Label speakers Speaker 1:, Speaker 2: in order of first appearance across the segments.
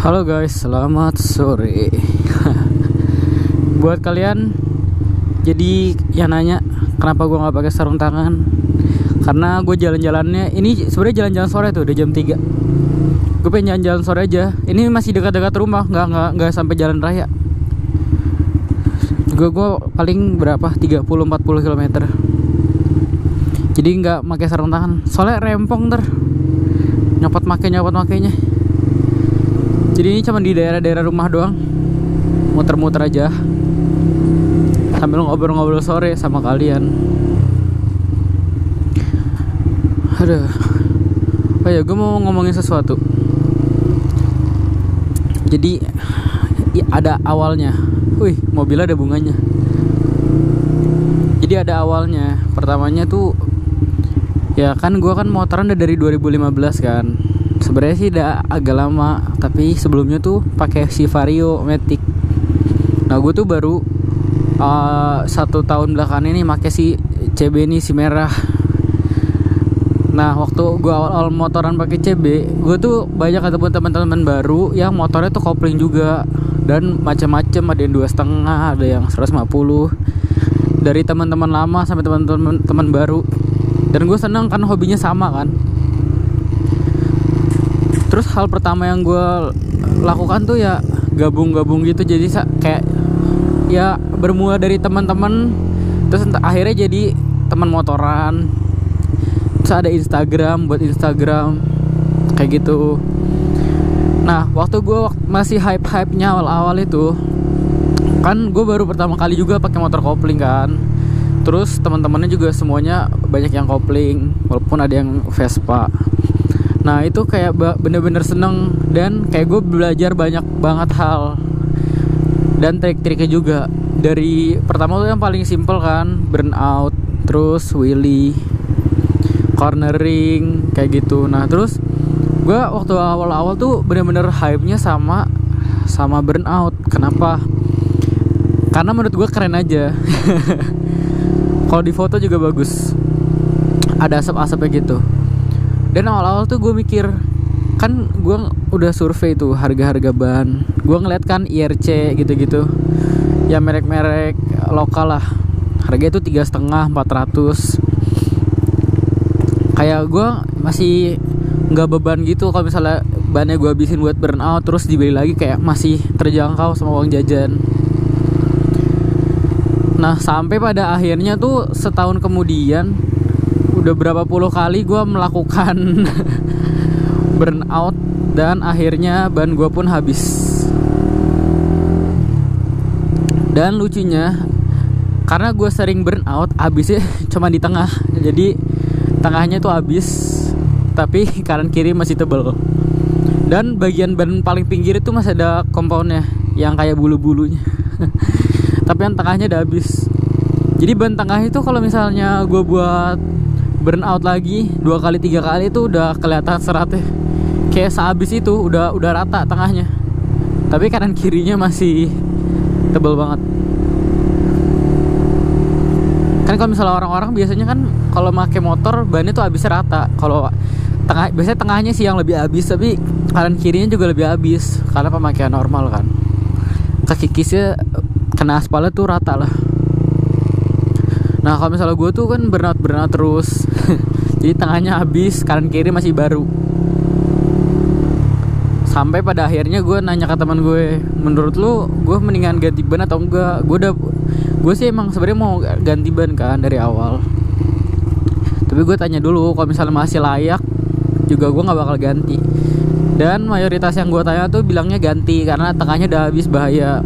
Speaker 1: Halo guys, selamat sore. Buat kalian jadi yang nanya kenapa gue nggak pakai sarung tangan, karena gue jalan-jalannya ini sebenarnya jalan-jalan sore tuh, udah jam 3. Gue pengen jalan-jalan sore aja. Ini masih dekat-dekat rumah, nggak sampai jalan raya. Gue paling berapa 30-40 km. Jadi nggak pakai sarung tangan, soalnya rempong nyopot makainya. Jadi ini cuma di daerah-daerah rumah doang, muter-muter aja sambil ngobrol-ngobrol sore sama kalian. Aduh, oh ya, gue mau ngomongin sesuatu. Jadi ya, ada awalnya. Wih, mobilnya ada bunganya. Jadi ada awalnya. Pertamanya tuh ya kan, gue kan motoran udah dari 2015 kan. Sebenarnya sih udah agak lama, tapi sebelumnya tuh pakai si Vario Matic. Nah, gue tuh baru 1 tahun belakangan ini pakai si CB ini, si merah. Nah, waktu gue awal motoran pakai CB, gue tuh banyak ketemu teman-teman baru yang motornya tuh kopling juga, dan macam-macam, ada yang 2,5, ada yang 150, dari teman-teman lama sampai teman-teman baru. Dan gue seneng kan, hobinya sama kan. Terus hal pertama yang gue lakukan tuh ya gabung-gabung gitu. Jadi kayak ya bermula dari teman-teman, terus akhirnya jadi teman motoran. Terus ada Instagram, buat Instagram kayak gitu. Nah, waktu gue masih hype-hypenya awal-awal itu kan, gue baru pertama kali juga pakai motor kopling kan. Terus teman-temannya juga semuanya banyak yang kopling, walaupun ada yang Vespa. Nah, itu kayak bener-bener seneng, dan kayak gue belajar banyak banget hal dan trik-triknya juga. Dari pertama tuh yang paling simple kan, burnout, terus wheelie, cornering, kayak gitu. Nah, terus gue waktu awal-awal tuh bener-bener hype-nya sama burnout. Kenapa? Karena menurut gue keren aja. Kalau di foto juga bagus, ada asap-asapnya gitu. Dan awal-awal tuh gue mikir, kan gue udah survei tuh harga-harga ban. Gue ngeliat kan IRC gitu-gitu, ya merek-merek lokal lah, harganya tuh 3,5, 400. Kayak gue masih nggak beban gitu kalau misalnya bannya gue habisin buat burnout terus dibeli lagi, kayak masih terjangkau sama uang jajan. Nah, sampai pada akhirnya tuh setahun kemudian, udah berapa puluh kali gue melakukan burnout, dan akhirnya ban gue pun habis. Dan lucunya, karena gue sering burnout, habisnya cuma di tengah. Jadi tengahnya tuh habis, tapi kanan kiri masih tebel. Dan bagian ban paling pinggir itu masih ada komponnya yang kayak bulu-bulunya. Tapi yang tengahnya udah habis. Jadi ban tengah itu kalau misalnya gue buat burnout lagi 2 kali 3 kali itu udah kelihatan seratnya. Kayak sehabis itu udah rata tengahnya. Tapi kanan kirinya masih tebel banget. Kan kalau misalnya orang-orang biasanya kan kalau pakai motor bannya tuh habisnya rata. Kalau biasanya tengahnya sih yang lebih habis, tapi kanan kirinya juga lebih habis karena pemakaian normal kan. Kaki kisnya kena aspalnya tuh rata lah. Nah, kalau misalnya gue tuh kan burnout terus. Jadi tengahnya habis, kanan kiri masih baru. Sampai pada akhirnya gue nanya ke teman gue, menurut lu gue mendingan ganti ban atau enggak? Gue sih emang sebenarnya mau ganti ban kan dari awal. Tapi gue tanya dulu, kalau misalnya masih layak juga gue nggak bakal ganti. Dan mayoritas yang gue tanya tuh bilangnya ganti karena tengahnya udah habis, bahaya.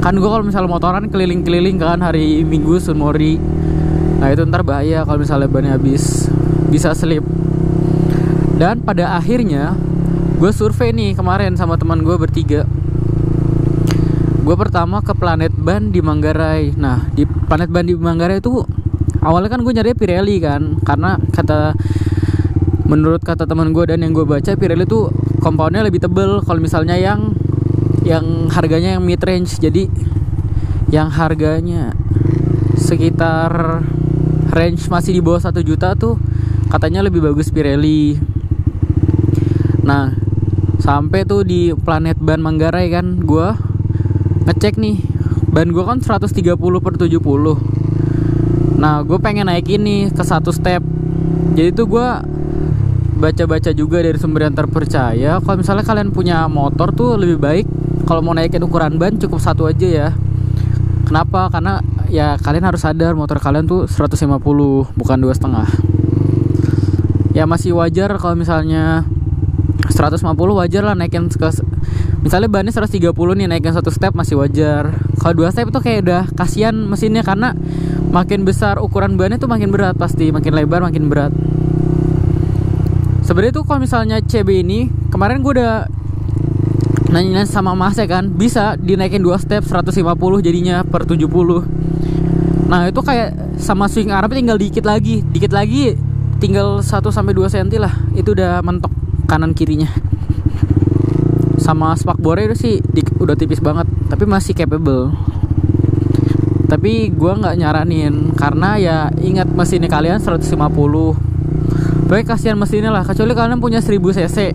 Speaker 1: Kan gue kalau misalnya motoran keliling-keliling kan hari Minggu Sunmori. Nah, itu ntar bahaya kalau misalnya bannya habis, bisa slip. Dan pada akhirnya gue survei nih kemarin sama teman gue bertiga. Gue pertama ke Planet Ban di Manggarai. Nah, di Planet Ban di Manggarai itu awalnya kan gue nyari Pirelli kan, karena menurut kata teman gue dan yang gue baca, Pirelli tuh kompounnya lebih tebel. Kalau misalnya yang harganya yang mid range, jadi yang harganya sekitar range masih di bawah 1 juta tuh katanya lebih bagus Pirelli. Nah, Sampai tuh di Planet Ban Manggarai kan, gue ngecek nih, ban gue kan 130/70. Nah gue pengen naikin nih ke 1 step. Jadi tuh gue baca-baca juga dari sumber yang terpercaya, kalau misalnya kalian punya motor tuh lebih baik kalau mau naikin ukuran ban cukup 1 aja ya. Kenapa? Karena ya kalian harus sadar motor kalian tuh 150 bukan 2,5. Ya masih wajar kalau misalnya 150 wajar lah naikin ke, misalnya bannya 130 nih, naikin 1 step masih wajar. Kalau 2 step itu kayak udah kasihan mesinnya, karena makin besar ukuran bannya tuh makin berat, pasti makin lebar makin berat. Sebenarnya tuh kalau misalnya CB ini kemarin gue udah nanya sama masnya kan, bisa dinaikin 2 step 150 jadinya per 70. Nah itu kayak sama swing arm tinggal dikit lagi tinggal 1-2 cm lah, itu udah mentok kanan kirinya. Sama spakbornya itu sih udah tipis banget, tapi masih capable. Tapi gue nggak nyaranin, karena ya ingat mesinnya kalian 150. Pokoknya kasihan mesinnya lah, kecuali kalian punya 1000 cc.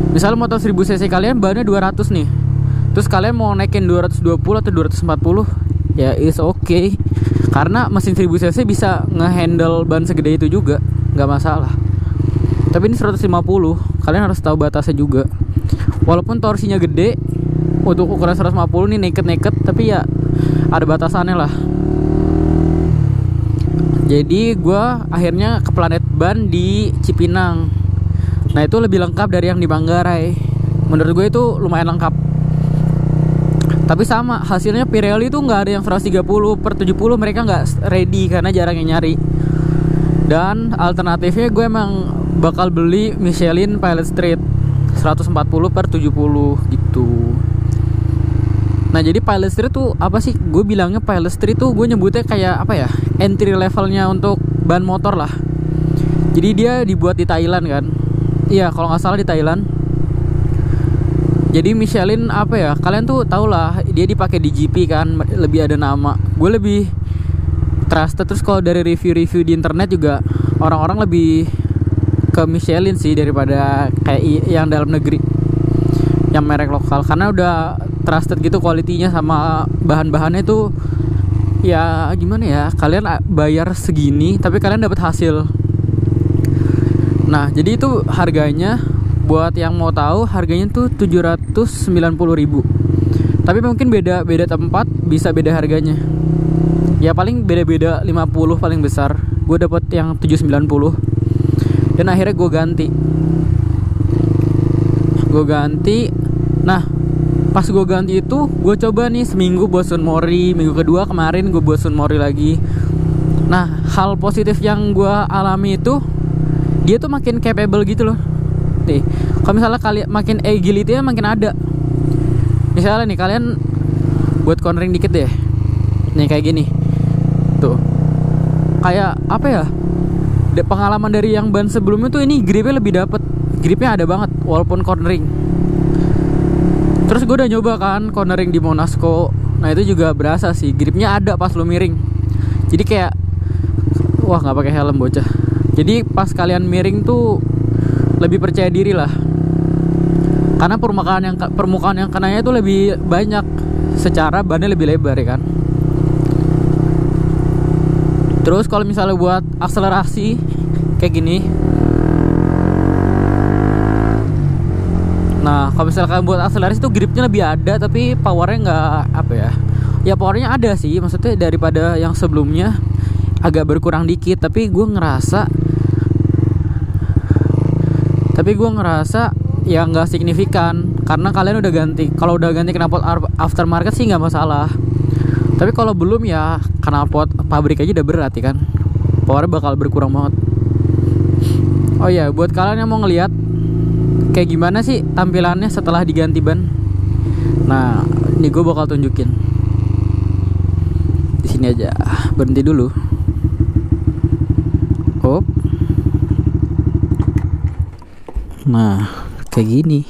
Speaker 1: Misalnya motor 1000 cc kalian bannya 200 nih, terus kalian mau naikin 220 atau 240, ya is okay. Karena mesin 1000 cc bisa ngehandle ban segede itu juga, nggak masalah. Tapi ini 150, kalian harus tahu batasnya juga. Walaupun torsinya gede, untuk ukuran 150 nih naked, tapi ya ada batasannya lah. Jadi gue akhirnya ke Planet Ban di Cipinang. Nah itu lebih lengkap dari yang di Manggarai. Menurut gue itu lumayan lengkap. Tapi sama, hasilnya Pirelli itu nggak ada yang 130/70, mereka nggak ready karena jarang yang nyari. Dan alternatifnya gue emang bakal beli Michelin Pilot Street 140/70 gitu. Nah jadi Pilot Street tuh apa sih? Gue bilangnya Pilot Street tuh gue nyebutnya kayak apa ya, entry levelnya untuk ban motor lah. Jadi dia dibuat di Thailand kan. Iya kalau nggak salah di Thailand. Jadi Michelin apa ya, kalian tuh tau lah, dia dipakai di GP kan, lebih ada nama. Gue lebih trusted. Terus kalau dari review-review di internet juga, orang-orang lebih ke Michelin sih daripada kayak yang dalam negeri, yang merek lokal, karena udah trusted gitu kualitinya sama bahan-bahannya tuh. Ya gimana ya, kalian bayar segini tapi kalian dapat hasil. Nah jadi itu harganya, buat yang mau tahu, harganya tuh 790.000. Tapi mungkin beda tempat bisa beda harganya. Ya paling beda-beda 50 paling besar. Gue dapet yang 790. Dan akhirnya gue ganti. Nah pas gue ganti itu, gue coba nih seminggu buat Sun Mori. Minggu kedua kemarin gue buat Sun Mori lagi. Nah hal positif yang gue alami itu, dia tuh makin capable gitu loh. Nih, kalau misalnya kalian makin agility-nya makin ada. Misalnya nih kalian buat cornering dikit deh. Nih kayak gini. Tuh. Kayak apa ya? Pengalaman dari yang ban sebelumnya tuh ini gripnya lebih dapet. Gripnya ada banget walaupun cornering. Terus gue udah nyoba kan cornering di Monasco. Nah itu juga berasa sih, gripnya ada pas lu miring. Jadi kayak wah nggak pakai helm bocah. Jadi pas kalian miring tuh lebih percaya diri lah, karena permukaan yang kenanya itu lebih banyak, secara bannya lebih lebar ya kan. Terus kalau misalnya buat akselerasi kayak gini, nah kalau misalkan buat akselerasi tuh gripnya lebih ada, tapi powernya nggak apa ya, ya powernya ada sih, maksudnya daripada yang sebelumnya agak berkurang dikit, tapi gue ngerasa ya nggak signifikan, karena kalian udah ganti. Kalau udah ganti knalpot aftermarket sih nggak masalah, tapi kalau belum ya knalpot pabrik aja udah berat ya kan, powernya bakal berkurang banget. Oh ya, buat kalian yang mau ngeliat kayak gimana sih tampilannya setelah diganti ban, nah ini gue bakal tunjukin di sini aja. Berhenti dulu. Hop. Nah kayak gini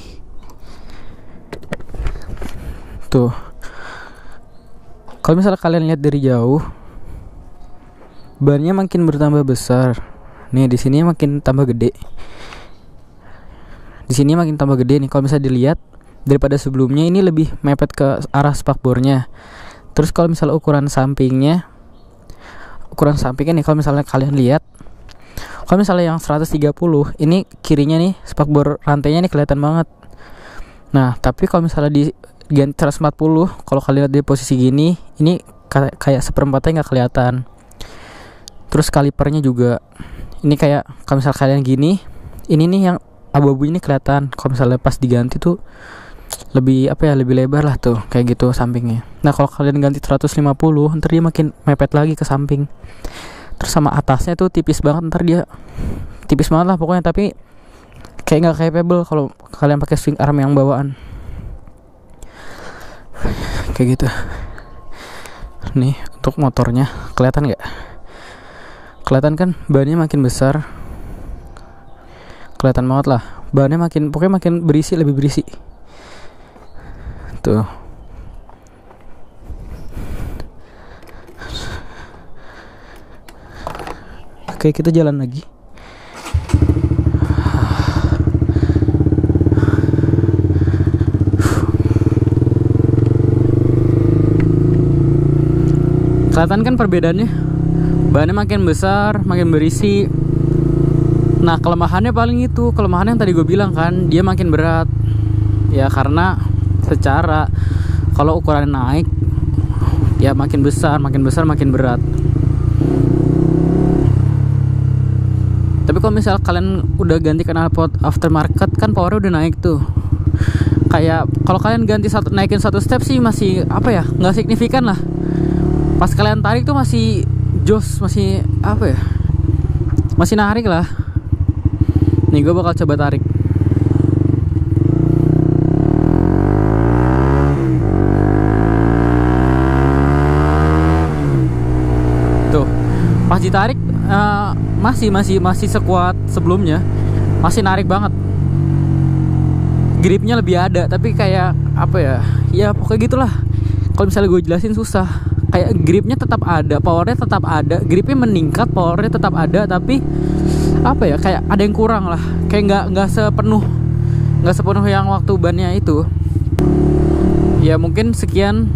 Speaker 1: tuh. Kalau misalnya kalian lihat dari jauh, bannya makin bertambah besar. Nih di sini makin tambah gede. Di sini makin tambah gede nih. Kalau misalnya dilihat daripada sebelumnya ini lebih mepet ke arah spakbornya. Terus kalau misalnya ukuran sampingnya nih, kalau misalnya kalian lihat, kalau misalnya yang 130 ini kirinya nih spakbor rantainya nih kelihatan banget. Nah tapi kalau misalnya di 140, kalau kalian lihat di posisi gini, ini kayak seperempatnya nggak kelihatan. Terus kalipernya juga ini kayak kalau misalnya kalian gini, ini nih yang abu-abu ini kelihatan. Kalau misalnya pas diganti tuh lebih lebih lebar lah tuh kayak gitu sampingnya. Nah kalau kalian ganti 150, ntar dia makin mepet lagi ke samping. Terus sama atasnya tuh tipis banget, ntar dia tipis banget lah pokoknya, tapi kayak nggak capable kalau kalian pakai swing arm yang bawaan kayak gitu. Nih untuk motornya kelihatan nggak? Kelihatan kan bannya makin besar, kelihatan banget lah bannya pokoknya makin berisi, lebih berisi tuh. Oke kita jalan lagi. Kelihatan kan perbedaannya, bannya makin besar, makin berisi. Nah kelemahannya paling itu, kelemahannya yang tadi gue bilang kan, dia makin berat. Ya karena secara kalau ukuran naik, ya makin besar makin berat. Tapi kalau misal kalian udah ganti knalpot aftermarket kan powernya udah naik tuh. Kayak kalau kalian naikin satu step sih masih nggak signifikan lah. Pas kalian tarik tuh masih jos, masih masih narik lah. Nih gue bakal coba tarik. Tuh pas ditarik masih sekuat sebelumnya, masih narik banget. Gripnya lebih ada, tapi kayak ya pokoknya gitulah. Kalau misalnya gue jelasin susah. Kayak gripnya tetap ada, powernya tetap ada, gripnya meningkat, powernya tetap ada, tapi kayak ada yang kurang lah. Kayak nggak sepenuh yang waktu bannya itu. Ya mungkin sekian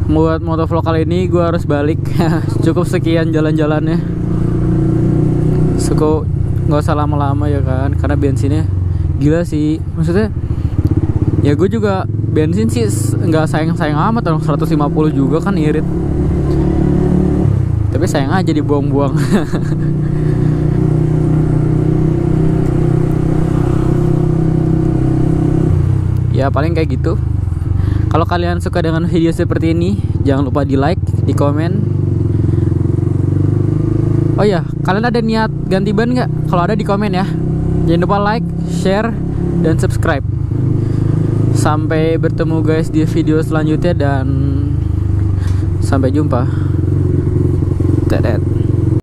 Speaker 1: buat motovlog kali ini. Gue harus balik. Cukup sekian jalan-jalannya. Suko nggak usah lama-lama ya kan, karena bensinnya gila sih. Maksudnya ya gue juga bensin sih nggak sayang amat, orang 150 juga kan irit. Tapi sayang aja dibuang-buang. Ya paling kayak gitu. Kalau kalian suka dengan video seperti ini, jangan lupa di like, di komen. Oh ya, kalian ada niat ganti ban nggak? Kalau ada di komen ya. Jangan lupa like, share, dan subscribe. Sampai bertemu guys di video selanjutnya dan sampai jumpa. Tetet.